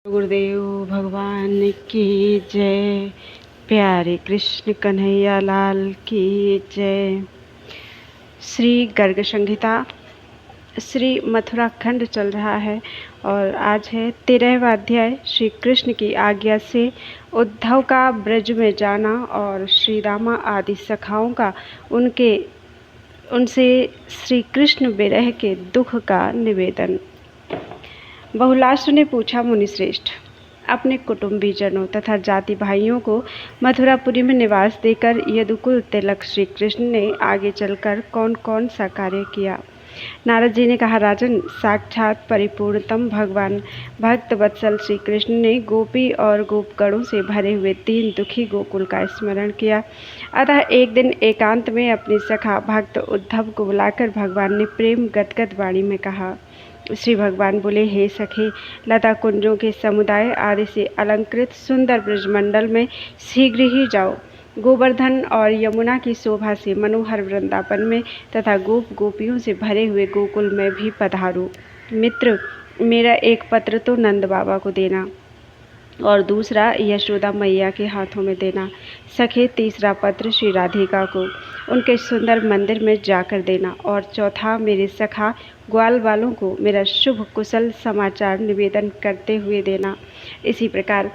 गुरुदेव भगवान की जय। प्यारे कृष्ण कन्हैया लाल की जय। श्री गर्ग संहिता श्री मथुरा खंड चल रहा है और आज है 13वां अध्याय। श्री कृष्ण की आज्ञा से उद्धव का ब्रज में जाना और श्री रामा आदि सखाओं का उनसे श्री कृष्ण विरह के दुख का निवेदन। बहुलास्व ने पूछा, मुनिश्रेष्ठ, अपने कुटुंबीजनों तथा जाति भाइयों को मथुरापुरी में निवास देकर यदुकुल तिलक श्री कृष्ण ने आगे चलकर कौन कौन सा कार्य किया? नारद जी ने कहा, राजन, साक्षात परिपूर्णतम भगवान भक्त वत्सल श्री कृष्ण ने गोपी और गोपगणों से भरे हुए दीन दुखी गोकुल का स्मरण किया। अतः एक दिन एकांत में अपने सखा भक्त उद्धव को बुलाकर भगवान ने प्रेम गदगद वाणी में कहा। श्री भगवान बोले, हे सखे, लता कुंजों के समुदाय आदि से अलंकृत सुंदर ब्रजमंडल में शीघ्र ही जाओ। गोवर्धन और यमुना की शोभा से मनोहर वृंदावन में तथा गोप गोपियों से भरे हुए गोकुल में भी पधारो। मित्र, मेरा एक पत्र तो नंद बाबा को देना और दूसरा यशोदा मैया के हाथों में देना। सखे, तीसरा पत्र श्री राधिका को उनके सुंदर मंदिर में जाकर देना और चौथा मेरे सखा ग्वाल वालों को मेरा शुभ कुशल समाचार निवेदन करते हुए देना। इसी प्रकार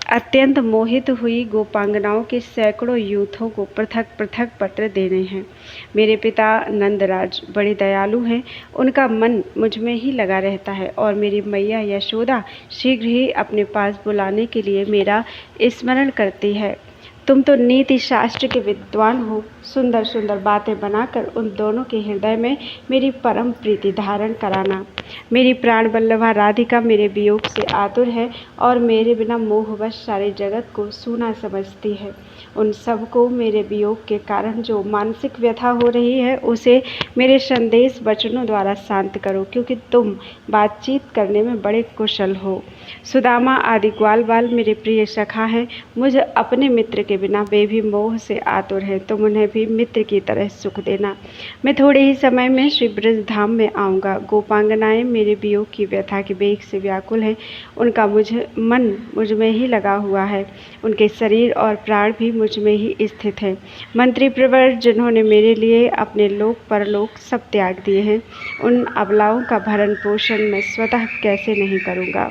अत्यंत मोहित हुई गोपांगनाओं के सैकड़ों यूथों को पृथक पृथक पत्र देने हैं। मेरे पिता नंदराज बड़े दयालु हैं, उनका मन मुझ में ही लगा रहता है और मेरी मैया यशोदा शीघ्र ही अपने पास बुलाने के लिए मेरा स्मरण करती है। तुम तो नीति शास्त्र के विद्वान हो, सुंदर सुंदर बातें बनाकर उन दोनों के हृदय में मेरी परम प्रीति धारण कराना। मेरी प्राण वल्लभा राधिका मेरे वियोग से आतुर है और मेरे बिना मोहवश सारे जगत को सूना समझती है। उन सबको मेरे वियोग के कारण जो मानसिक व्यथा हो रही है उसे मेरे संदेश वचनों द्वारा शांत करो, क्योंकि तुम बातचीत करने में बड़े कुशल हो। सुदामा आदि ग्वाल बाल मेरे प्रिय सखा हैं, मुझ अपने मित्र के बिना वे भी मोह से आतुर हैं। तुम उन्हें भी मित्र की तरह सुख देना। मैं थोड़े ही समय में श्री ब्रज धाम में आऊँगा। गोपांगनाएं मेरे वियोग की व्यथा के वेग से व्याकुल हैं, उनका मन मुझ में ही लगा हुआ है, उनके शरीर और प्राण भी मुझ में ही स्थित हैं। मंत्री प्रवर जिन्होंने मेरे लिए अपने लोक परलोक सब त्याग दिए हैं, उन अबलाओं का भरण पोषण मैं स्वतः कैसे नहीं करूँगा।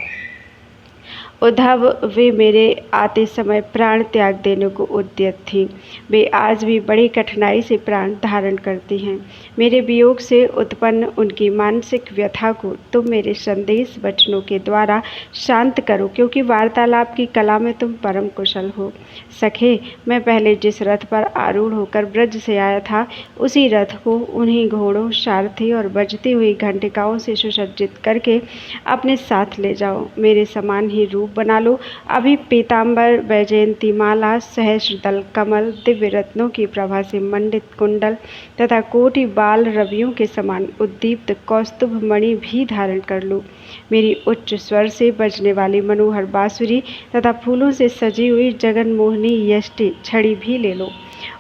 उद्धव, वे मेरे आते समय प्राण त्याग देने को उद्यत थी, वे आज भी बड़ी कठिनाई से प्राण धारण करती हैं। मेरे वियोग से उत्पन्न उनकी मानसिक व्यथा को तुम मेरे संदेश वचनों के द्वारा शांत करो, क्योंकि वार्तालाप की कला में तुम परम कुशल हो। सखे, मैं पहले जिस रथ पर आरूढ़ होकर ब्रज से आया था, उसी रथ को उन्हीं घोड़ों, सारथी और बजती हुई घंटिकाओं से सुसज्जित करके अपने साथ ले जाओ। मेरे समान ही रूप बना लो। अभी पीतांबर, वैजयंती माला, सहस्रदल कमल, दिव्य रत्नों की प्रभा से मंडित कुंडल तथा कोटि बाल रवियों के समान उद्दीप्त कौस्तुभ मणि भी धारण कर लो। मेरी उच्च स्वर से बजने वाली मनोहर बांसुरी तथा फूलों से सजी हुई जगन मोहनी यष्टि छड़ी भी ले लो।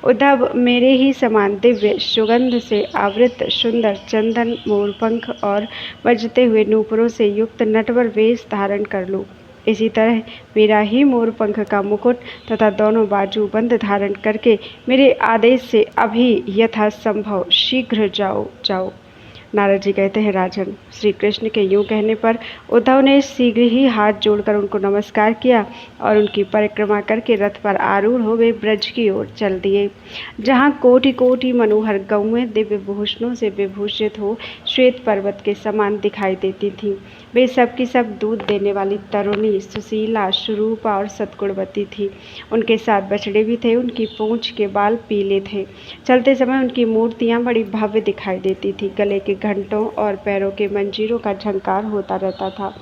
उद्धव, मेरे ही समान दिव्य सुगंध से आवृत सुंदर चंदन, मोरपंख और बजते हुए नूपुरों से युक्त नटवर वेश धारण कर लो। इसी तरह मेरा ही मोरपंख का मुकुट तथा दोनों बाजू बंद धारण करके मेरे आदेश से अभी यथासंभव शीघ्र जाओ। नारद जी कहते हैं, राजन, श्री कृष्ण के यूं कहने पर उद्धव ने शीघ्र ही हाथ जोड़कर उनको नमस्कार किया और उनकी परिक्रमा करके रथ पर आरूढ़ हो वे ब्रज की ओर चल दिए, जहाँ कोटि कोटि मनोहर गौएं दिव्य भूषणों से विभूषित हो श्वेत पर्वत के समान दिखाई देती थीं। वे सब की सब दूध देने वाली तरुणी, सुशीला, सुरूपा और सद्गुणवती थी। उनके साथ बछड़े भी थे, उनकी पूंछ के बाल पीले थे। चलते समय उनकी मूर्तियाँ बड़ी भव्य दिखाई देती थी। गले के घंटों और पैरों के मंजीरों का झंकार होता रहता था।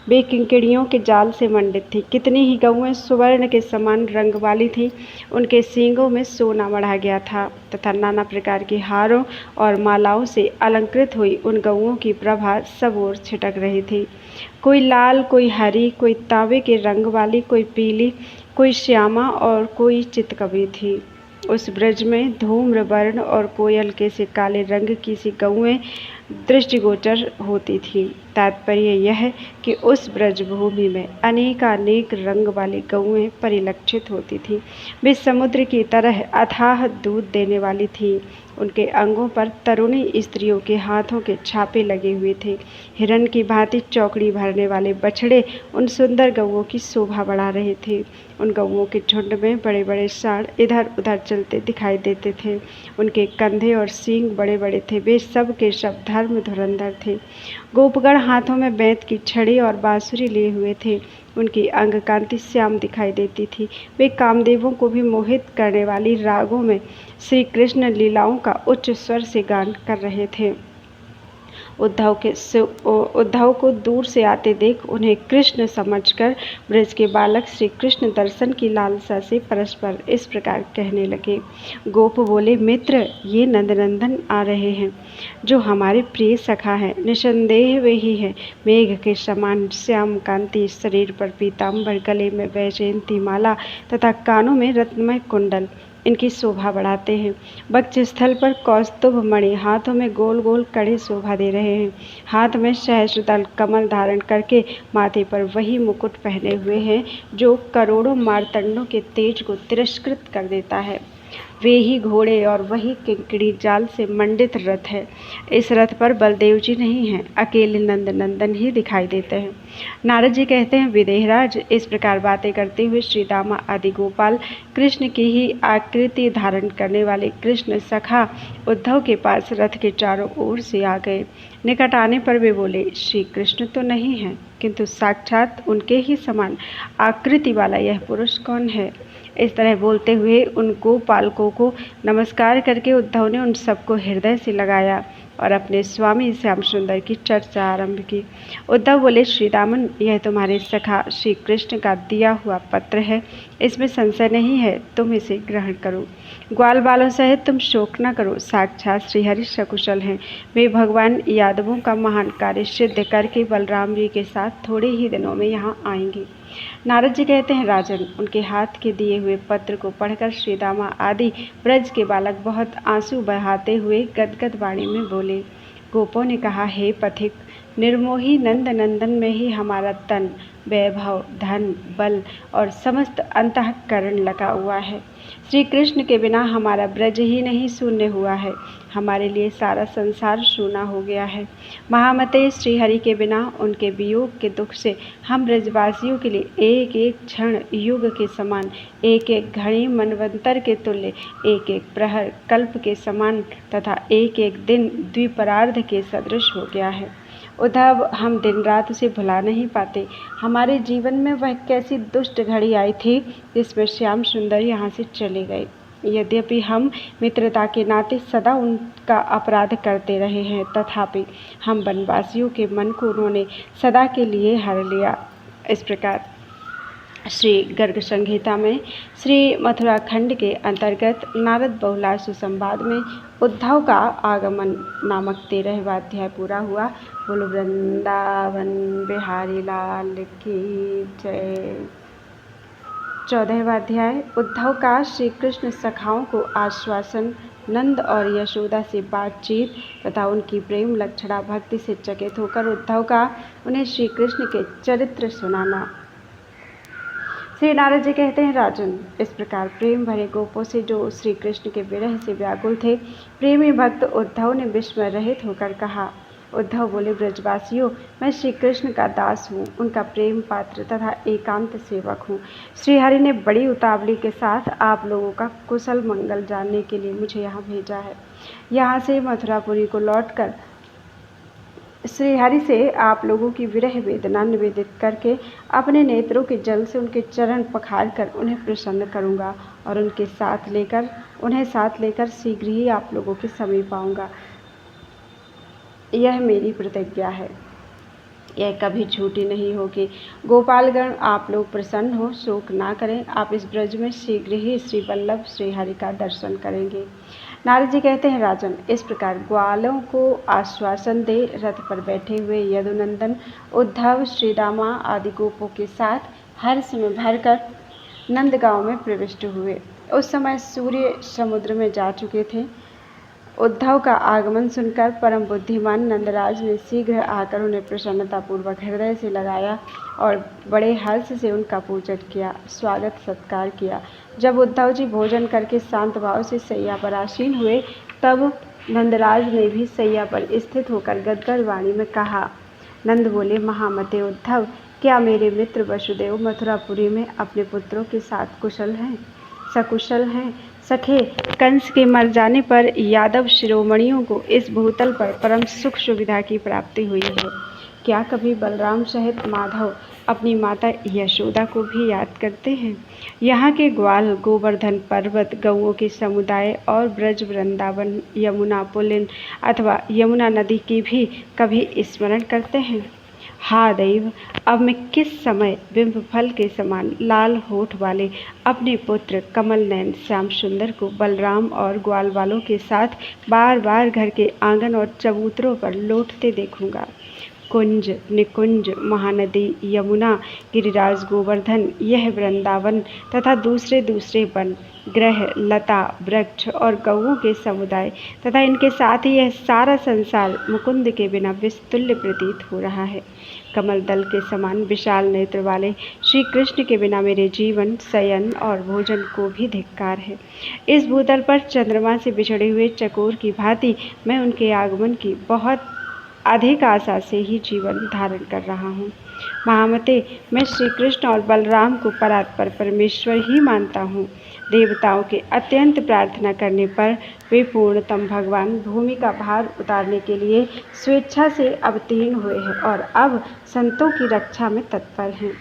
वे किंकड़ियों के जाल से मंडित थी। कितनी ही गौएं सुवर्ण के समान रंग वाली थीं। उनके सींगों में सोना मढ़ा गया था तथा नाना प्रकार के हारों और मालाओं से अलंकृत हुई उन गौओं की प्रभा सब ओर छिटक रही थी। कोई लाल, कोई हरी, कोई तांबे के रंग वाली, कोई पीली, कोई श्यामा और कोई चितकबरी थी। उस ब्रज में धूम्र वर्ण और कोयल के से काले रंग की सी गौएं दृष्टिगोचर होती थीं। तात्पर्य यह कि उस ब्रजभूमि में अनेकानेक रंग वाली गौएं परिलक्षित होती थीं। वे समुद्र की तरह अथाह दूध देने वाली थीं। उनके अंगों पर तरुणी स्त्रियों के हाथों के छापे लगे हुए थे। हिरण की भांति चौकड़ी भरने वाले बछड़े उन सुंदर गौओं की शोभा बढ़ा रहे थे। उन गौओं के झुंड में बड़े बड़े सांड इधर उधर चलते दिखाई देते थे। उनके कंधे और सींग बड़े बड़े थे। वे सब के सब धर्म धुरंधर थे। गोपगण हाथों में बेंत की छड़ी और बांसुरी लिए हुए थे। उनकी अंग कांति श्याम दिखाई देती थी। वे कामदेवों को भी मोहित करने वाली रागों में श्री कृष्ण लीलाओं का उच्च स्वर से गान कर रहे थे। उद्धव को दूर से आते देख उन्हें कृष्ण समझकर ब्रज के बालक श्री कृष्ण दर्शन की लालसा से परस्पर इस प्रकार कहने लगे। गोप बोले, मित्र, ये नंदनंदन आ रहे हैं, जो हमारे प्रिय सखा हैं। निसंदेह वे ही हैं। मेघ के समान श्याम कांति, शरीर पर पीताम्बर, गले में वैजयंती माला तथा कानों में रत्नमय कुंडल इनकी शोभा बढ़ाते हैं। वक्ष स्थल पर कौस्तुभ मणि, हाथों में गोल गोल कड़े शोभा दे रहे हैं। हाथ में सहस्रदल कमल धारण करके माथे पर वही मुकुट पहने हुए हैं जो करोड़ों मार्तंडों के तेज को तिरस्कृत कर देता है। वे ही घोड़े और वही किंकड़ी जाल से मंडित रथ है। इस रथ पर बलदेव जी नहीं हैं, अकेले नंद नंदन ही दिखाई देते हैं। नारद जी कहते हैं, विदेहराज, इस प्रकार बातें करते हुए श्री दामा आदि गोपाल कृष्ण की ही आकृति धारण करने वाले कृष्ण सखा उद्धव के पास रथ के चारों ओर से आ गए। निकट आने पर वे बोले, श्री कृष्ण तो नहीं है, किंतु साक्षात उनके ही समान आकृति वाला यह पुरुष कौन है? इस तरह बोलते हुए उन गोपालकों को नमस्कार करके उद्धव ने उन सबको हृदय से लगाया और अपने स्वामी श्याम सुंदर की चर्चा आरंभ की। उद्धव बोले, श्री दामन, यह तुम्हारे सखा श्री कृष्ण का दिया हुआ पत्र है, इसमें संशय नहीं है, तुम इसे ग्रहण करो। ग्वाल बालों सहित तुम शोक न करो, साक्षात श्रीहरि सकुशल हैं। वे भगवान यादवों का महान कार्य सिद्ध करके बलराम जी के साथ थोड़े ही दिनों में यहाँ आएंगे। नारद जी कहते हैं, राजन, उनके हाथ के दिए हुए पत्र को पढ़कर श्री दामा आदि ब्रज के बालक बहुत आंसू बहाते हुए गदगद वाणी में बोले। गोपों ने कहा, हे पथिक, निर्मोही नंद नंदन में ही हमारा तन, वैभव, धन, बल और समस्त अंतःकरण लगा हुआ है। श्री कृष्ण के बिना हमारा ब्रज ही नहीं शून्य हुआ है, हमारे लिए सारा संसार सूना हो गया है। महामते, श्री हरि के बिना उनके वियोग के दुख से हम ब्रजवासियों के लिए एक एक क्षण युग के समान, एक एक घड़ी मनवंतर के तुल्य, एक एक प्रहर कल्प के समान तथा एक एक दिन द्विपरार्ध के सदृश हो गया है। उद्धव, हम दिन रात उसे भुला नहीं पाते। हमारे जीवन में वह कैसी दुष्ट घड़ी आई थी जिसमें श्याम सुंदर यहाँ से चले गए। यद्यपि हम मित्रता के नाते सदा उनका अपराध करते रहे हैं, तथापि हम वनवासियों के मन को उन्होंने सदा के लिए हर लिया। इस प्रकार श्री गर्ग संहिता में श्री मथुरा खंड के अंतर्गत नारद बहुलासु संवाद में उद्धव का आगमन नामक 13वां अध्याय पूरा हुआ। बोलो वृंदावन बिहारी लाल की जय। 14वां अध्याय उद्धव का श्री कृष्ण सखाओं को आश्वासन, नंद और यशोदा से बातचीत तथा उनकी प्रेम लक्षणा भक्ति से चकित होकर उद्धव का उन्हें श्री कृष्ण के चरित्र सुनाना। श्री नारद जी कहते हैं, राजन, इस प्रकार प्रेम भरे गोपों से जो श्री कृष्ण के विरह से व्याकुल थे, प्रेमी भक्त उद्धव ने विस्मय रहित होकर कहा। उद्धव बोले, ब्रजवासियों, मैं श्री कृष्ण का दास हूँ, उनका प्रेम पात्र तथा एकांत सेवक हूँ। श्रीहरि ने बड़ी उतावली के साथ आप लोगों का कुशल मंगल जानने के लिए मुझे यहाँ भेजा है। यहाँ से मथुरापुरी को लौटकर श्रीहरि से आप लोगों की विरह वेदना निवेदित करके अपने नेत्रों के जल से उनके चरण पखार कर उन्हें प्रसन्न करूँगा और उन्हें साथ लेकर शीघ्र ही आप लोगों के समीप आऊँगा। यह मेरी प्रतिज्ञा है, यह कभी झूठी नहीं होगी। गोपालगण, आप लोग प्रसन्न हो, शोक ना करें। आप इस ब्रज में शीघ्र ही श्री वल्लभ श्रीहरि का दर्शन करेंगे। नारद जी कहते हैं, राजन, इस प्रकार ग्वालों को आश्वासन दे रथ पर बैठे हुए यदुनंदन उद्धव श्रीदामा आदि गोपों के साथ हर्ष में भरकर नंदगांव में प्रविष्ट हुए। उस समय सूर्य समुद्र में जा चुके थे। उद्धव का आगमन सुनकर परम बुद्धिमान नंदराज ने शीघ्र आकर उन्हें प्रसन्नतापूर्वक हृदय से लगाया और बड़े हर्ष से उनका पूजन किया, स्वागत सत्कार किया। जब उद्धव जी भोजन करके शांत भाव से सैया पर आसीन हुए, तब नंदराज ने भी सैया पर स्थित होकर गदगद वाणी में कहा। नंद बोले, महामते उद्धव, क्या मेरे मित्र वसुदेव मथुरापुरी में अपने पुत्रों के साथ कुशल हैं, सकुशल हैं? सखे, कंस के मर जाने पर यादव शिरोमणियों को इस भूतल पर परम सुख सुविधा की प्राप्ति हुई है। क्या कभी बलराम सहित माधव अपनी माता यशोदा को भी याद करते हैं? यहाँ के ग्वाल, गोवर्धन पर्वत, गौओं के समुदाय और ब्रज, वृंदावन, यमुना पुलिन अथवा यमुना नदी की भी कभी स्मरण करते हैं? हा दैव, अब मैं किस समय बिंब फल के समान लाल होठ वाले अपने पुत्र कमल नयन श्याम सुंदर को बलराम और ग्वाल वालों के साथ बार बार घर के आंगन और चबूतरों पर लौटते देखूंगा। कुंज, निकुंज, महानदी, यमुना, गिरिराज, गोवर्धन, यह वृंदावन तथा दूसरे दूसरे वन, ग्रह, लता, वृक्ष और गौओं के समुदाय तथा इनके साथ ही यह सारा संसार मुकुंद के बिना विस्तुल्य प्रतीत हो रहा है। कमल दल के समान विशाल नेत्र वाले श्री कृष्ण के बिना मेरे जीवन, शयन और भोजन को भी धिक्कार है। इस भूतल पर चंद्रमा से बिछड़े हुए चकोर की भांति मैं उनके आगमन की बहुत अधिक आशा से ही जीवन धारण कर रहा हूँ। महामते, मैं श्री कृष्ण और बलराम को परात्पर परमेश्वर ही मानता हूँ। देवताओं के अत्यंत प्रार्थना करने पर वे पूर्णतम भगवान भूमि का भार उतारने के लिए स्वेच्छा से अवतीर्ण हुए हैं और अब संतों की रक्षा में तत्पर हैं।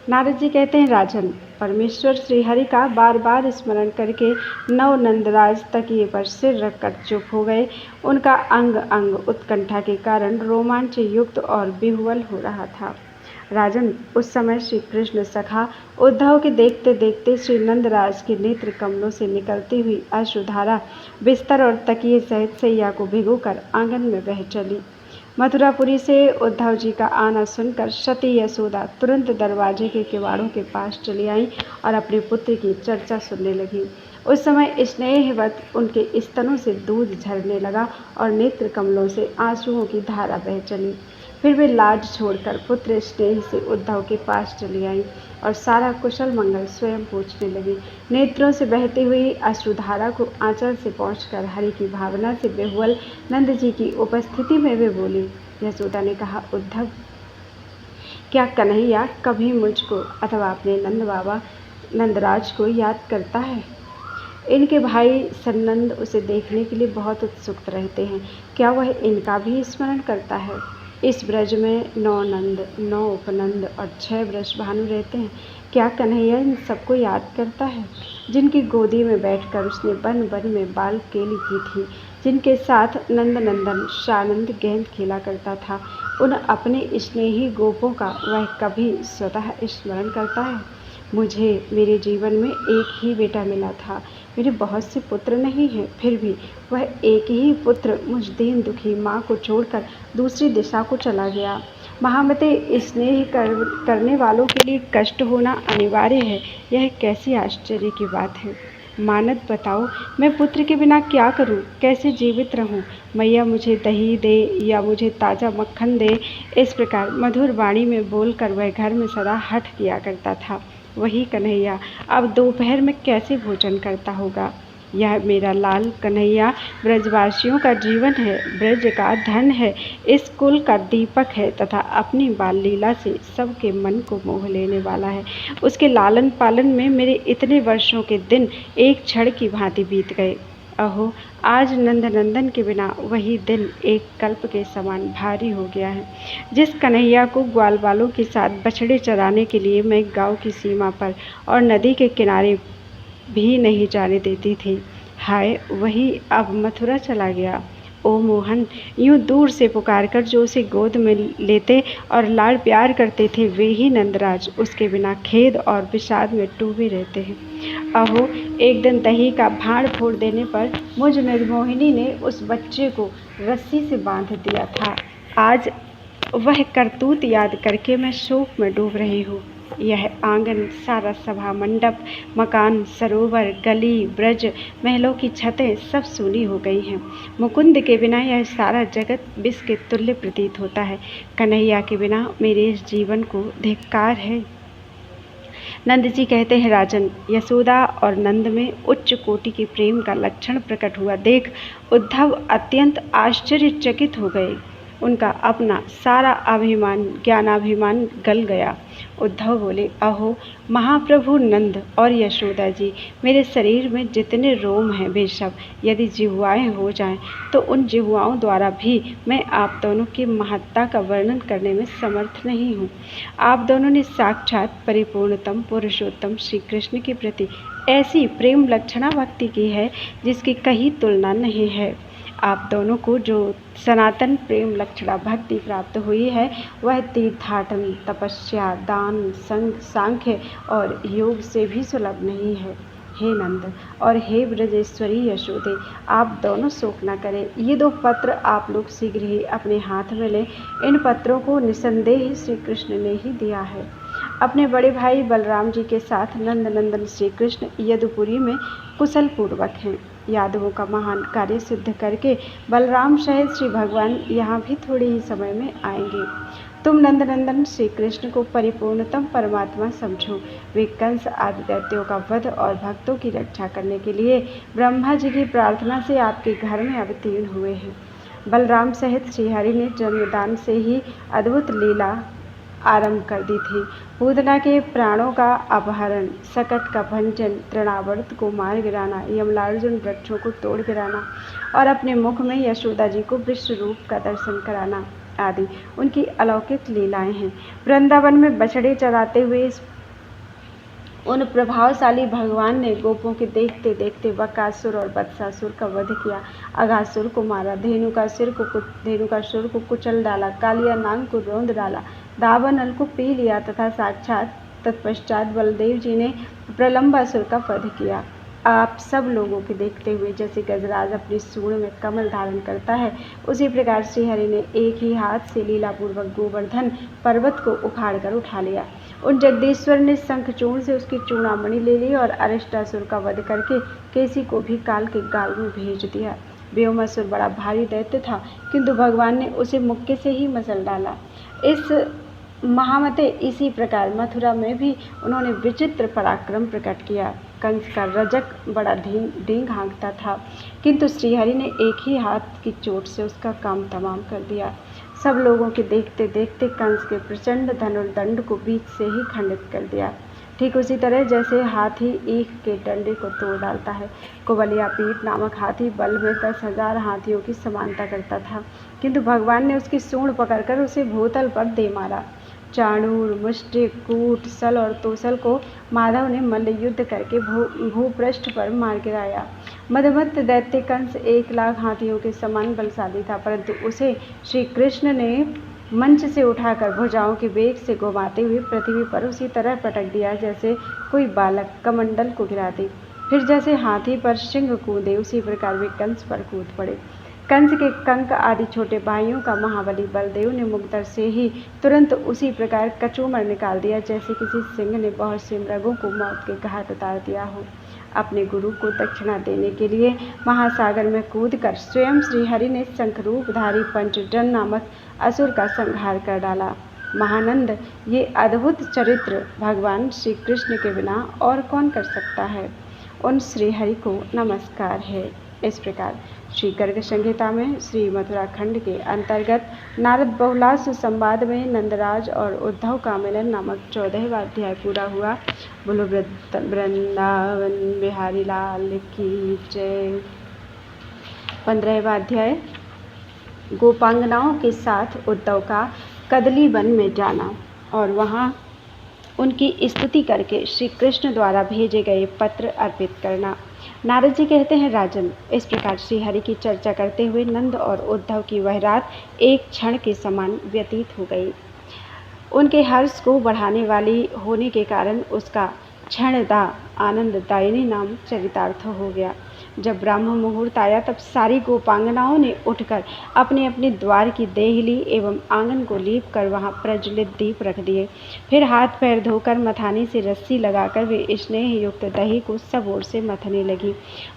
नारद जी कहते हैं, राजन, परमेश्वर श्रीहरि का बार बार स्मरण करके नव नंदराज तकिए पर सिर रखकर चुप हो गए। उनका अंग अंग उत्कंठा के कारण रोमांच युक्त और विह्वल हो रहा था। राजन, उस समय श्री कृष्ण सखा उद्धव के देखते देखते श्री नंदराज के नेत्र कमलों से निकलती हुई अश्रुधारा बिस्तर और तकिए सहित सैया को भिगोकर आंगन में बह चली। मथुरापुरी से उद्धव जी का आना सुनकर सती यशोदा तुरंत दरवाजे के किवाड़ों के पास चली आई और अपने पुत्र की चर्चा सुनने लगी। उस समय स्नेहवत उनके स्तनों से दूध झरने लगा और नेत्र कमलों से आंसुओं की धारा बह चली। फिर वे लाज छोड़कर पुत्र स्नेह से उद्धव के पास चली आई और सारा कुशल मंगल स्वयं पूछने लगी। नेत्रों से बहती हुई अश्रुधारा को आंचल से पहुंचकर हरि की भावना से बेहुल नंद जी की उपस्थिति में वे बोली। यशोदा ने कहा, उद्धव, क्या कन्हैया कभी मुझको अथवा अपने नंद बाबा नंदराज को याद करता है? इनके भाई सन्नंद उसे देखने के लिए बहुत उत्सुक रहते हैं। क्या वह इनका भी स्मरण करता है? इस ब्रज में 9 नंद, 9 उपनंद और 6 वृषभानु रहते हैं। क्या कन्हैया इन सबको याद करता है, जिनकी गोदी में बैठकर उसने वन वन में बाल केली की थी, जिनके साथ नंदनंदन शानंद गेंद खेला करता था? उन अपने स्नेही गोपों का वह कभी स्वतः स्मरण करता है? मुझे मेरे जीवन में एक ही बेटा मिला था। मेरे बहुत से पुत्र नहीं हैं, फिर भी वह एक ही पुत्र मुझ दीन दुखी माँ को छोड़कर दूसरी दिशा को चला गया। महामते, स्नेह करने वालों के लिए कष्ट होना अनिवार्य है, यह कैसी आश्चर्य की बात है। मानद, बताओ, मैं पुत्र के बिना क्या करूं, कैसे जीवित रहूं? मैया मुझे दही दे या मुझे ताज़ा मक्खन दे। इस प्रकार मधुर वाणी में बोलकर वह घर में सदा हठ किया करता था। वही कन्हैया अब दोपहर में कैसे भोजन करता होगा? यह मेरा लाल कन्हैया ब्रजवासियों का जीवन है, ब्रज का धन है, इस कुल का दीपक है तथा अपनी बाल लीला से सबके मन को मोह लेने वाला है। उसके लालन पालन में मेरे इतने वर्षों के दिन एक क्षण की भांति बीत गए। अहो, आज नंदनंदन के बिना वही दिन एक कल्प के समान भारी हो गया है। जिस कन्हैया को ग्वाल वालों के साथ बछड़े चराने के लिए मैं गांव की सीमा पर और नदी के किनारे भी नहीं जाने देती थी, हाय, वही अब मथुरा चला गया। ओ मोहन, यूं दूर से पुकारकर जो उसे गोद में लेते और लाड़ प्यार करते थे, वे ही नंदराज उसके बिना खेद और विषाद में डूबे रहते हैं। अहो, एक दिन दही का भाड़ फोड़ देने पर मुझ निर्मोहिनी ने उस बच्चे को रस्सी से बांध दिया था। आज वह करतूत याद करके मैं शोक में डूब रही हूँ। यह आंगन, सारा सभा मंडप, मकान, सरोवर, गली, ब्रज, महलों की छतें सब सूनी हो गई हैं। मुकुंद के बिना यह सारा जगत विष के तुल्य प्रतीत होता है। कन्हैया के बिना मेरे इस जीवन को धिक्कार है। नंद जी कहते हैं, राजन, यशोदा और नंद में उच्च कोटि के प्रेम का लक्षण प्रकट हुआ देख उद्धव अत्यंत आश्चर्यचकित हो गए। उनका अपना सारा अभिमान, ज्ञानाभिमान गल गया। उद्धव बोले, अहो महाप्रभु नंद और यशोदा जी, मेरे शरीर में जितने रोम हैं वे सब यदि जिह्वाएं हो जाएं तो उन जिह्वाओं द्वारा भी मैं आप दोनों की महत्ता का वर्णन करने में समर्थ नहीं हूँ। आप दोनों ने साक्षात परिपूर्णतम पुरुषोत्तम श्री कृष्ण के प्रति ऐसी प्रेम लक्षणा भक्ति की है जिसकी कहीं तुलना नहीं है। आप दोनों को जो सनातन प्रेम लक्षणा भक्ति प्राप्त हुई है वह तीर्थाटन, तपस्या, दान, संग, सांख्य और योग से भी सुलभ नहीं है। हे नंद और हे ब्रजेश्वरी यशोदे, आप दोनों शोक न करें। ये 2 पत्र आप लोग शीघ्र ही अपने हाथ में लें। इन पत्रों को निसंदेह श्री कृष्ण ने ही दिया है। अपने बड़े भाई बलराम जी के साथ नंद नंदन श्री कृष्ण यदुपुरी में कुशल पूर्वक हैं। यादवों का महान कार्य सिद्ध करके बलराम सहित श्री भगवान यहाँ भी थोड़े ही समय में आएंगे। तुम नंदनंदन श्री कृष्ण को परिपूर्णतम परमात्मा समझो। वे कंस आदि दैत्यों का वध और भक्तों की रक्षा करने के लिए ब्रह्मा जी की प्रार्थना से आपके घर में अवतीर्ण हुए हैं। बलराम सहित श्रीहरि ने जन्मदान से ही अद्भुत लीला आरंभ कर दी थी। पूतना के प्राणों का अपहरण, सकट का भंजन, तृणावर्त को मार गिराना, यमलार्जुन वृक्षों को तोड़ गिराना और अपने मुख में यशोदा जी को विश्व रूप का दर्शन कराना आदि उनकी अलौकिक लीलाएं हैं। वृंदावन में बछड़े चराते हुए उन प्रभावशाली भगवान ने गोपों के देखते देखते बकासुर और बत्सासुर का वध किया, अघासुर को मारा, धेनुकासुर को कुचल डाला, कालिया नाग को रौंद डाला, दावानल को पी लिया तथा साक्षात तत्पश्चात बलदेव जी ने प्रलंबासुर का वध किया। आप सब लोगों के देखते हुए जैसे गजराज अपनी सूंड में कमल धारण करता है, उसी प्रकार श्रीहरि ने एक ही हाथ से लीलापूर्वक गोवर्धन पर्वत को उखाड़कर उठा लिया। उन जगदीश्वर ने शंखचूर्ण से उसकी चूड़ामणि ले ली और अरिष्टासुर का वध करके केसी को भी काल के गाल में भेज दिया। व्योमासुर बड़ा भारी दैत्य था, किंतु भगवान ने उसे मुक्के से ही मसल डाला। इस महामते इसी प्रकार मथुरा में भी उन्होंने विचित्र पराक्रम प्रकट किया। कंस का रजक बड़ा डींग हाँकता था, किंतु श्रीहरि ने एक ही हाथ की चोट से उसका काम तमाम कर दिया। सब लोगों के देखते देखते कंस के प्रचंड धनुर्दंड को बीच से ही खंडित कर दिया। ठीक उसी तरह जैसे हाथी ईख के डंडे को तोड़ डालता है। कुबलियापीठ नामक हाथी बल में 10,000 हाथियों की समानता करता था, किंतु भगवान ने उसकी सूंड पकड़कर उसे भूतल पर दे मारा। चाणूर, मुष्टिक, कूट, सल और तोसल को माधव ने मल्ल युद्ध करके भूपृष्ठ पर मार गिराया। मदमत्त दैत्य कंस 1,00,000 हाथियों के समान बलशाली था, परंतु उसे श्री कृष्ण ने मंच से उठाकर भुजाओं के वेग से घुमाते हुए पृथ्वी पर उसी तरह पटक दिया जैसे कोई बालक कमंडल को गिरा दे। फिर जैसे हाथी पर सिंह कूदे उसी प्रकार वे कंस पर कूद पड़े। कंस के कंक आदि छोटे भाइयों का महाबली बलदेव ने मुग्धर से ही तुरंत उसी प्रकार कचूमर निकाल दिया जैसे किसी सिंह ने बहुत से मृगों को मौत के घाट उतार दिया हो। अपने गुरु को दक्षिणा देने के लिए महासागर में कूदकर स्वयं श्रीहरि ने शंखरूपधारी पंचजन नामक असुर का संहार कर डाला। महानंद, ये अद्भुत चरित्र भगवान श्री कृष्ण के बिना और कौन कर सकता है। उन श्रीहरि को नमस्कार है। इस प्रकार श्री गर्ग संहिता में श्री मथुरा खंड के अंतर्गत नारद बहुलास संवाद में नंदराज और उद्धव का मिलन नामक 14वां अध्याय पूरा हुआ। बोलो वृंदावन बिहारी लाल की जय। 15वां अध्याय गोपांगनाओं के साथ उद्धव का कदली वन में जाना और वहाँ उनकी स्तुति करके श्री कृष्ण द्वारा भेजे गए पत्र अर्पित करना। नारद जी कहते हैं, राजन, इस प्रकार श्रीहरि की चर्चा करते हुए नंद और उद्धव की वह रात एक क्षण के समान व्यतीत हो गई। उनके हर्ष को बढ़ाने वाली होने के कारण उसका क्षणदा आनंददायिनी नाम चरितार्थ हो गया। जब ब्राह्म मुहूर्त आया तब सारी गोपांगनाओं ने उठकर अपने अपने द्वार की देहली एवं आंगन को लीप कर वहाँ प्रज्वलित दीप रख दिए। फिर हाथ पैर धोकर मथानी से रस्सी लगाकर वे स्नेह युक्त दही को सब ओर से मथने लगी।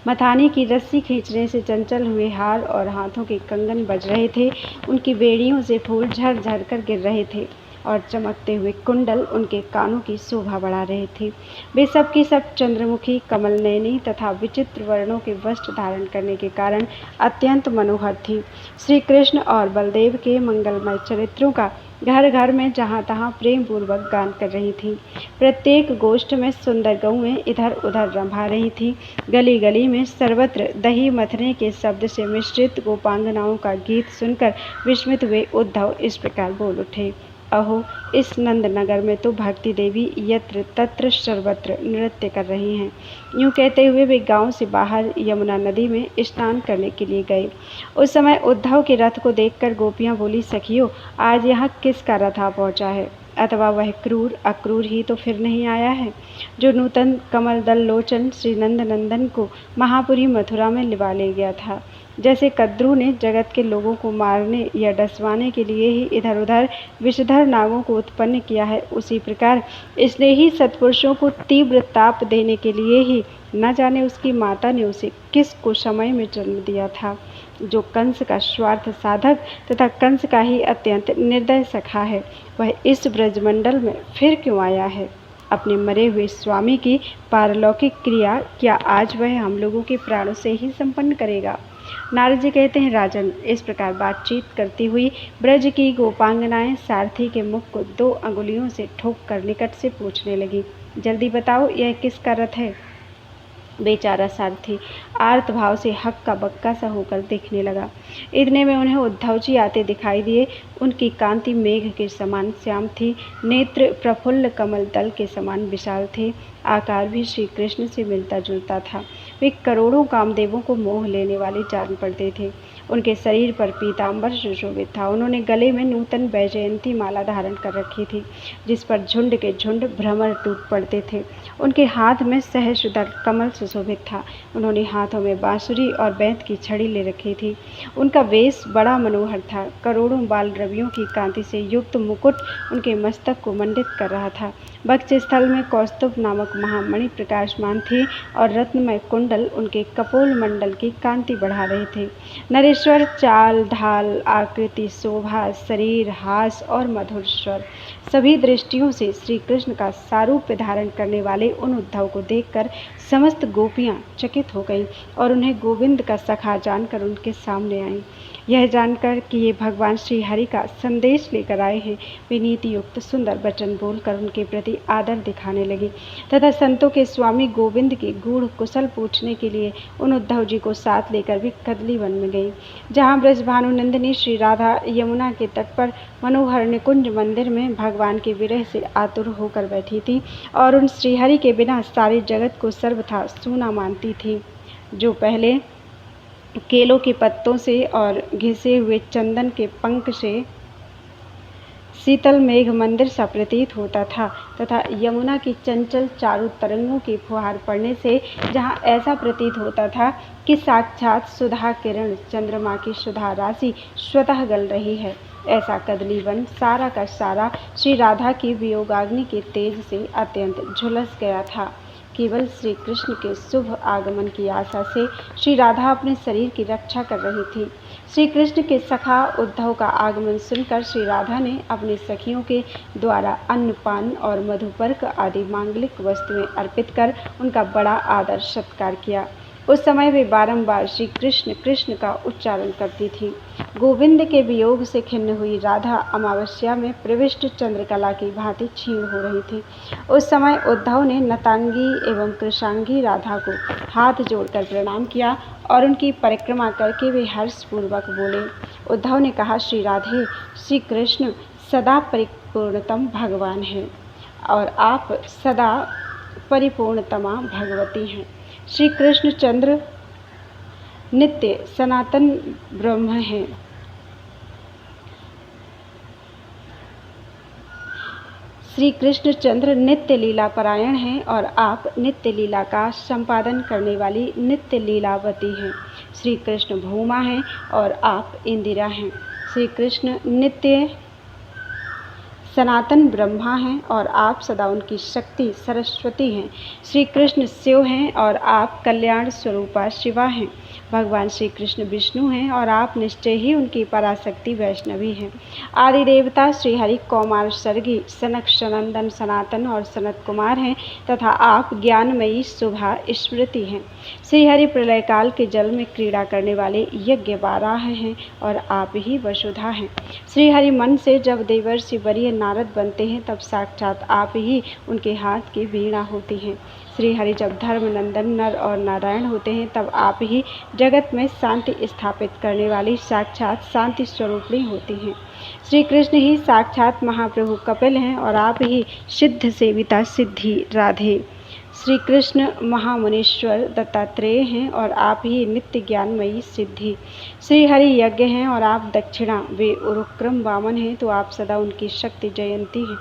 मथानी की रस्सी खींचने से चंचल हुए हार और हाथों के कंगन बज रहे थे। उनकी बेड़ियों से फूल झर झर कर गिर रहे थे और चमकते हुए कुंडल उनके कानों की शोभा बढ़ा रहे थे। वे सब की सब चंद्रमुखी, कमल नयनी तथा विचित्र वर्णों के वस्त्र धारण करने के कारण अत्यंत मनोहर थी। श्री कृष्ण और बलदेव के मंगलमय चरित्रों का घर घर में जहाँ तहाँ प्रेम पूर्वक गान कर रही थी। प्रत्येक गोष्ठ में सुंदर गौएं इधर उधर रंभा रही थी। गली गली में सर्वत्र दही मथने के शब्द से मिश्रित गोपांगनाओं का गीत सुनकर विस्मित हुए उद्धव इस प्रकार बोल उठे, अहो, इस नंद नगर में तो भक्ति देवी यत्र तत्र सर्वत्र नृत्य कर रही हैं। यूँ कहते हुए वे गांव से बाहर यमुना नदी में स्नान करने के लिए गए। उस समय उद्धव के रथ को देखकर गोपियां बोली, सखियों, आज यहाँ किसका रथ आ पहुँचा है? अथवा वह क्रूर अक्रूर ही तो फिर नहीं आया है, जो नूतन कमल दल लोचन श्री नंद नंदन को महापुरी मथुरा में लिवा ले गया था। जैसे कद्रू ने जगत के लोगों को मारने या डसवाने के लिए ही इधर उधर विषधर नागों को उत्पन्न किया है, उसी प्रकार इसने ही सत्पुरुषों को तीव्र ताप देने के लिए ही न जाने उसकी माता ने उसे किस कुसमय में जन्म दिया था, जो कंस का स्वार्थ साधक तथा कंस का ही अत्यंत निर्दय सखा है, वह इस ब्रजमंडल में फिर क्यों आया है? अपने मरे हुए स्वामी की पारलौकिक क्रिया क्या आज वह हम लोगों के प्राणों से ही संपन्न करेगा? नारद जी कहते हैं, राजन, इस प्रकार बातचीत करती हुई ब्रज की गोपांगनाएं सारथी के मुख को 2 अंगुलियों से ठोक कर निकट से पूछने लगी, जल्दी बताओ, यह किसका रथ है? बेचारा सारथी आर्त भाव से हक्का बक्का सा होकर देखने लगा। इतने में उन्हें उद्धव जी आते दिखाई दिए। उनकी कांति मेघ के समान श्याम थी, नेत्र प्रफुल्ल कमल दल के समान विशाल थे, आकार भी श्री कृष्ण से मिलता जुलता था। वे करोड़ों कामदेवों को मोह लेने वाले जान पड़ते थे। उनके शरीर पर पीताम्बर सुशोभित था। उन्होंने गले में नूतन वैजयंती माला धारण कर रखी थी, जिस पर झुंड के झुंड भ्रमर टूट पड़ते थे। उनके हाथ में सहस्रदल कमल सुशोभित था। उन्होंने हाथों में बांसुरी और बैंत की छड़ी ले रखी थी। उनका वेश बड़ा मनोहर था। करोड़ों बाल रवियों की कांति से युक्त मुकुट उनके मस्तक को मंडित कर रहा था। वक्ष स्थल में कौस्तुभ नामक महामणि प्रकाशमान थे और रत्नमय कुंडल उनके कपोल मंडल की कांति बढ़ा रहे थे। नरेश्वर चाल ढाल, आकृति, शोभा, शरीर, हास और मधुर स्वर, सभी दृष्टियों से श्री कृष्ण का सारूप्य धारण करने वाले उन उद्धव को देखकर समस्त गोपियां चकित हो गईं और उन्हें गोविंद का सखा जानकर उनके सामने आईं। यह जानकर कि ये भगवान श्री हरि का संदेश लेकर आए हैं, वे नीति युक्त सुंदर वचन बोलकर उनके प्रति आदर दिखाने लगी तथा संतों के स्वामी गोविंद की गूढ़ कुशल पूछने के लिए उन उद्धव जी को साथ लेकर भी कदली वन में गई, जहाँ ब्रजभानुनंदिनी श्री राधा यमुना के तट पर मनोहर निकुंज मंदिर में भगवान के विरह से आतुर होकर बैठी थी और उन श्रीहरि के बिना सारे जगत को सर्वथा सूना मानती थी। जो पहले केलों के पत्तों से और घिसे हुए चंदन के पंख से शीतल मेघ मंदिर सा प्रतीत होता था तथा यमुना की चंचल चारों तरंगों की फुहार पड़ने से जहाँ ऐसा प्रतीत होता था कि साक्षात सुधा किरण चंद्रमा की सुधा राशि स्वतः गल रही है, ऐसा कदली वन सारा का सारा श्री राधा की वियोगाग्नि के तेज से अत्यंत झुलस गया था। केवल श्री कृष्ण के शुभ आगमन की आशा से श्री राधा अपने शरीर की रक्षा कर रही थी। श्री कृष्ण के सखा उद्धव का आगमन सुनकर श्री राधा ने अपनी सखियों के द्वारा अन्नपान और मधुपर्क आदि मांगलिक वस्तुएं अर्पित कर उनका बड़ा आदर सत्कार किया। उस समय वे बारंबार श्री कृष्ण कृष्ण का उच्चारण करती थी। गोविंद के वियोग से खिन्न हुई राधा अमावस्या में प्रविष्ट चंद्रकला की भांति क्षीण हो रही थी। उस समय उद्धव ने नतांगी एवं कृशांगी राधा को हाथ जोड़कर प्रणाम किया और उनकी परिक्रमा करके वे हर्षपूर्वक बोले। उद्धव ने कहा, श्री राधे, श्री कृष्ण सदा परिपूर्णतम भगवान हैं और आप सदा परिपूर्णतमा भगवती हैं। श्री कृष्ण चंद्र नित्य सनातन ब्रह्म हैं। श्री कृष्णचंद्र नित्य लीला परायण हैं और आप नित्य लीला का संपादन करने वाली नित्य लीलावती हैं। श्री कृष्ण भूमा हैं और आप इंदिरा हैं। श्री कृष्ण नित्य सनातन ब्रह्मा हैं और आप सदा उनकी शक्ति सरस्वती हैं। श्री कृष्ण शिव हैं और आप कल्याण स्वरूपा शिवा हैं। भगवान श्री कृष्ण विष्णु हैं और आप निश्चय ही उनकी पराशक्ति वैष्णवी हैं। आदि देवता श्री हरि कौमार सर्गी सनक सनंदन सनातन और सनत कुमार हैं तथा आप ज्ञानमयी शुभा स्मृति हैं। श्री हरि प्रलय काल के जल में क्रीड़ा करने वाले यज्ञ बाराह हैं और आप ही वसुधा हैं। श्री हरि मन से जब देवर्षि वरीय नारद बनते हैं तब साक्षात आप ही उनके हाथ की वीणा होती हैं। श्री हरि जब धर्म नंदन नर और नारायण होते हैं तब आप ही जगत में शांति स्थापित करने वाली साक्षात शांति स्वरूपिणी होती हैं। श्री कृष्ण ही साक्षात महाप्रभु कपिल हैं और आप ही सिद्ध सेविता सिद्धि राधे। श्री कृष्ण महामुनीश्वर दत्तात्रेय हैं और आप ही नित्य ज्ञानमयी सिद्धि। श्री हरि यज्ञ हैं और आप दक्षिणा वे उरुक्रम वामन हैं तो आप सदा उनकी शक्ति जयंती हैं।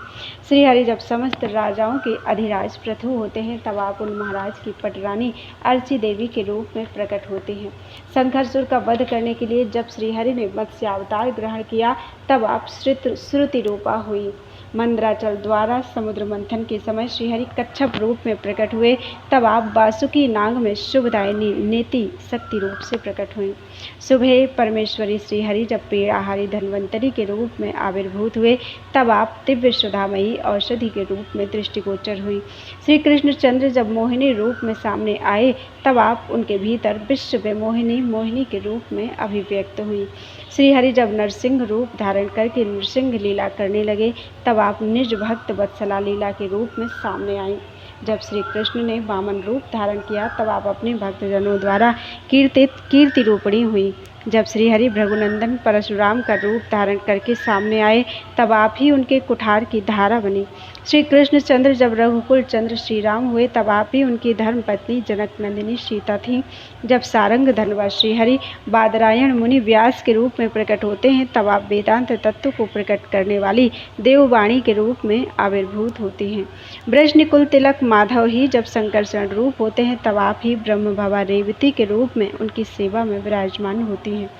श्री हरि जब समस्त राजाओं के अधिराज प्रथु होते हैं तब आप उन महाराज की पटरानी अर्ची देवी के रूप में प्रकट होते हैं। शंखरसुर का वध करने के लिए जब श्री हरि ने मत्स्यावतार ग्रहण किया तब आप श्रुति रूपा हुई। मंदराचल द्वारा समुद्र मंथन के समय श्रीहरि कच्छप रूप में प्रकट हुए तब आप वासुकी नाग में शुभदायिनी नेति शक्ति रूप से प्रकट हुए। सुबह परमेश्वरी श्रीहरि जब पेड़ाहारी धन्वंतरी के रूप में आविर्भूत हुए तब आप दिव्य सुधामयी औषधि के रूप में दृष्टिगोचर हुई। श्री कृष्णचंद्र जब मोहिनी रूप में सामने आए तब आप उनके भीतर विश्व मोहिनी मोहिनी के रूप में अभिव्यक्त हुई। श्रीहरि जब नरसिंह रूप धारण करके नृसिंह लीला करने लगे तब आप निज भक्त वत्सला लीला के रूप में सामने आए। जब श्री कृष्ण ने वामन रूप धारण किया तब आप अपने भक्तजनों द्वारा कीर्ति रूपिणी हुई। जब श्रीहरि भृगुनंदन परशुराम का रूप धारण करके सामने आए तब आप ही उनके कुठार की धारा बनी। श्री कृष्णचंद्र जब रघुकुल चंद्र श्री राम हुए तब आप ही उनकी धर्मपत्नी जनक नंदिनी सीता थीं। जब सारंग धनवा श्रीहरि बादरायण मुनि व्यास के रूप में प्रकट होते हैं तब आप वेदांत तत्व को प्रकट करने वाली देववाणी के रूप में आविर्भूत होती हैं। ब्रजनिकुल तिलक माधव ही जब संकर्षण रूप होते हैं तब आप ही ब्रह्म भवा रेवती के रूप में उनकी सेवा में विराजमान होती हैं।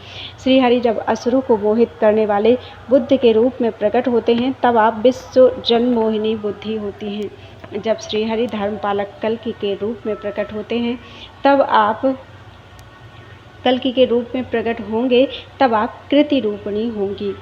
श्रीहरि जब असुरों को मोहित करने वाले बुद्ध के रूप में प्रकट होते हैं तब आप विश्व जन्मोहिनी बुद्धि होती हैं। जब श्रीहरि धर्मपालक कल्कि के रूप में प्रकट होते हैं तब आप कल्कि के रूप में प्रकट होंगे तब आप कृति रूपिणी होंगी।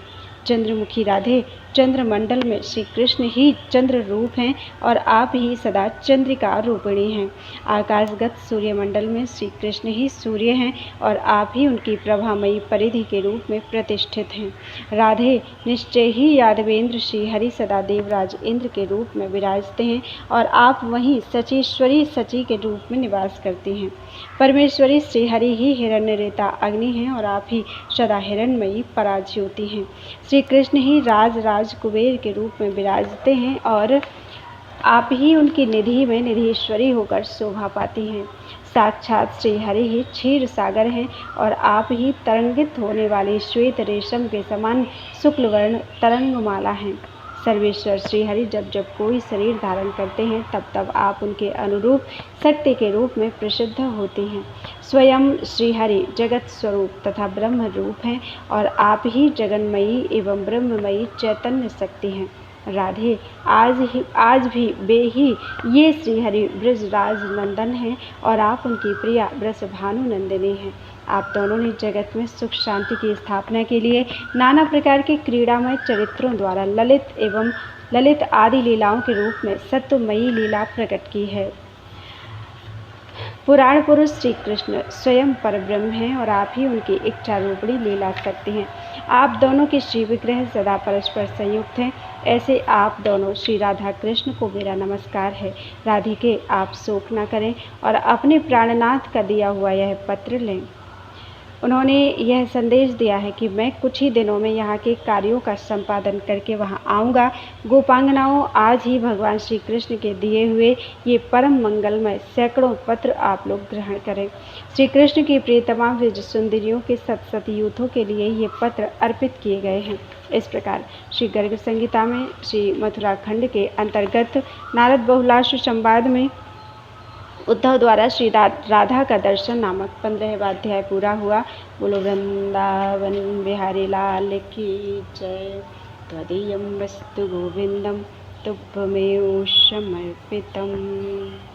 चंद्रमुखी राधे चंद्रमंडल में श्री कृष्ण ही चंद्र रूप हैं और आप ही सदा चंद्रिका रूपिणी हैं। आकाशगत सूर्यमंडल में श्री कृष्ण ही सूर्य हैं और आप ही उनकी प्रभामयी परिधि के रूप में प्रतिष्ठित हैं। राधे निश्चय ही यादवेंद्र श्रीहरि सदा देवराज इंद्र के रूप में विराजते हैं और आप वहीं सचीश्वरी सची के रूप में निवास करती हैं। परमेश्वरी श्रीहरि ही हिरण्यरेता अग्नि हैं और आप ही सदा हिरण्मयी पराज्योति हैं। श्री कृष्ण ही राज कुबेर के रूप में विराजते हैं और आप ही उनकी निधि में निधीश्वरी होकर शोभा पाती हैं। साक्षात श्रीहरि ही क्षीर सागर हैं और आप ही तरंगित होने वाले श्वेत रेशम के समान शुक्ल वर्ण तरंगमाला हैं। सर्वेश्वर श्रीहरि जब जब कोई शरीर धारण करते हैं तब तब आप उनके अनुरूप शक्ति के रूप में प्रसिद्ध होती हैं। स्वयं श्रीहरि जगत स्वरूप तथा ब्रह्म रूप हैं और आप ही जगन्मयी एवं ब्रह्ममयी चैतन्य शक्ति हैं। राधे आज भी वे ही ये श्रीहरि ब्रजराज नंदन हैं और आप उनकी प्रिया ब्रजभानु नंदिनी हैं। आप दोनों ने जगत में सुख शांति की स्थापना के लिए नाना प्रकार के क्रीड़ामय चरित्रों द्वारा ललित आदि लीलाओं के रूप में सत्वमयी लीला प्रकट की है। पुराण पुरुष श्री कृष्ण स्वयं परब्रह्म हैं और आप ही उनकी इच्छा रूपिणी लीला शक्ति हैं। आप दोनों के श्री विग्रह सदा परस्पर संयुक्त हैं। ऐसे आप दोनों श्री राधा कृष्ण को मेरा नमस्कार है। राधिके आप शोक न करें और अपने प्राणनाथ का दिया हुआ यह पत्र लें। उन्होंने यह संदेश दिया है कि मैं कुछ ही दिनों में यहाँ के कार्यों का संपादन करके वहाँ आऊँगा। गोपांगनाओं, आज ही भगवान श्री कृष्ण के दिए हुए ये परम मंगलमय सैकड़ों पत्र आप लोग ग्रहण करें। श्री कृष्ण की प्रिय तमाम ब्रज सुंदरियों के सत यूथों के लिए ये पत्र अर्पित किए गए हैं। इस प्रकार श्री गर्ग संहिता में श्री मथुरा खंड के अंतर्गत नारद बहुलाश्व संवाद में उद्धव द्वारा श्री राधा का दर्शन नामक 15वां अध्याय पूरा हुआ। बोलो वृंदावन बिहारी लाल की जय। त्वदीयं वस्तु गोविंदम तुभ्यमेव समर्पितम्।